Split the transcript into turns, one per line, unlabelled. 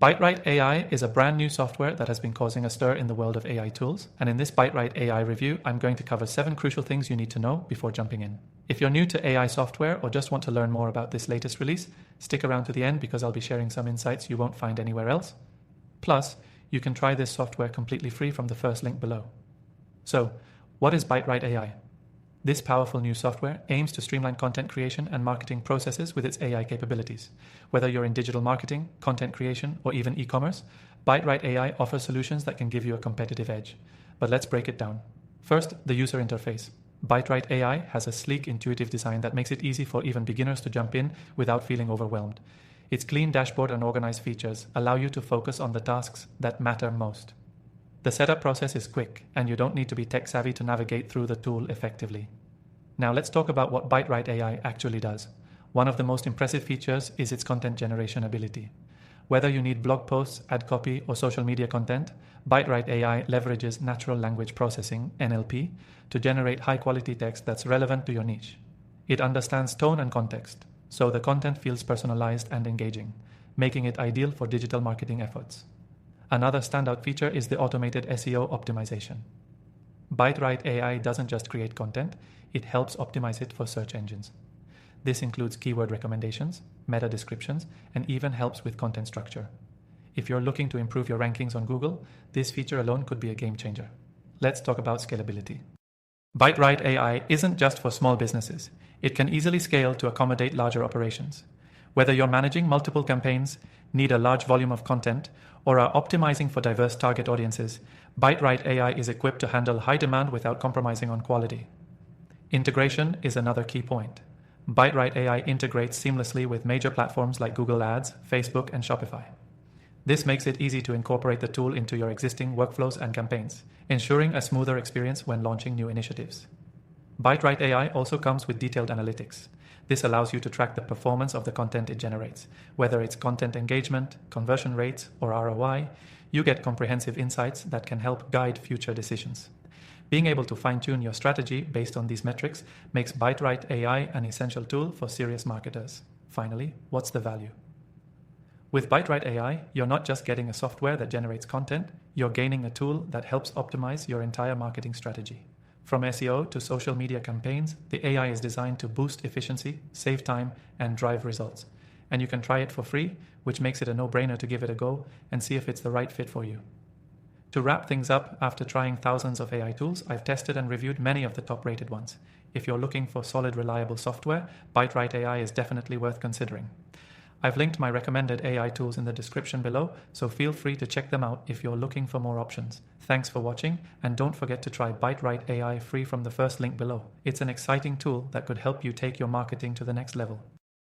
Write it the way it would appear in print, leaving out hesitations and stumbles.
BiteRight AI is a brand new software that has been causing a stir in the world of AI tools, and in this BiteRight AI review, I'm going to cover 7 crucial things you need to know before jumping in. If you're new to AI software or just want to learn more about this latest release, stick around to the end because I'll be sharing some insights you won't find anywhere else. Plus, you can try this software completely free from the first link below. So, what is BiteRight AI? This powerful new software aims to streamline content creation and marketing processes with its AI capabilities. Whether you're in digital marketing, content creation, or even e-commerce, BiteRight AI offers solutions that can give you a competitive edge. But let's break it down. First, the user interface. BiteRight AI has a sleek, intuitive design that makes it easy for even beginners to jump in without feeling overwhelmed. Its clean dashboard and organized features allow you to focus on the tasks that matter most. The setup process is quick, and you don't need to be tech-savvy to navigate through the tool effectively. Now let's talk about what BiteRight AI actually does. One of the most impressive features is its content generation ability. Whether you need blog posts, ad copy, or social media content, BiteRight AI leverages natural language processing, NLP, to generate high-quality text that's relevant to your niche. It understands tone and context, so the content feels personalized and engaging, making it ideal for digital marketing efforts. Another standout feature is the automated SEO optimization. BiteRight AI doesn't just create content, it helps optimize it for search engines. This includes keyword recommendations, meta descriptions, and even helps with content structure. If you're looking to improve your rankings on Google, this feature alone could be a game changer. Let's talk about scalability. BiteRight AI isn't just for small businesses. It can easily scale to accommodate larger operations. Whether you're managing multiple campaigns, need a large volume of content, or are optimizing for diverse target audiences, BiteRight AI is equipped to handle high demand without compromising on quality. Integration is another key point. BiteRight AI integrates seamlessly with major platforms like Google Ads, Facebook, and Shopify. This makes it easy to incorporate the tool into your existing workflows and campaigns, ensuring a smoother experience when launching new initiatives. BiteRight AI also comes with detailed analytics. This allows you to track the performance of the content it generates. Whether it's content engagement, conversion rates, or ROI, you get comprehensive insights that can help guide future decisions. Being able to fine-tune your strategy based on these metrics makes BiteRight AI an essential tool for serious marketers. Finally, what's the value? With BiteRight AI, you're not just getting a software that generates content, you're gaining a tool that helps optimize your entire marketing strategy. From SEO to social media campaigns, the AI is designed to boost efficiency, save time, and drive results. And you can try it for free, which makes it a no-brainer to give it a go and see if it's the right fit for you. To wrap things up, after trying thousands of AI tools, I've tested and reviewed many of the top-rated ones. If you're looking for solid, reliable software, BiteRight AI is definitely worth considering. I've linked my recommended AI tools in the description below, so feel free to check them out if you're looking for more options. Thanks for watching, and don't forget to try BiteRight AI free from the first link below. It's an exciting tool that could help you take your marketing to the next level.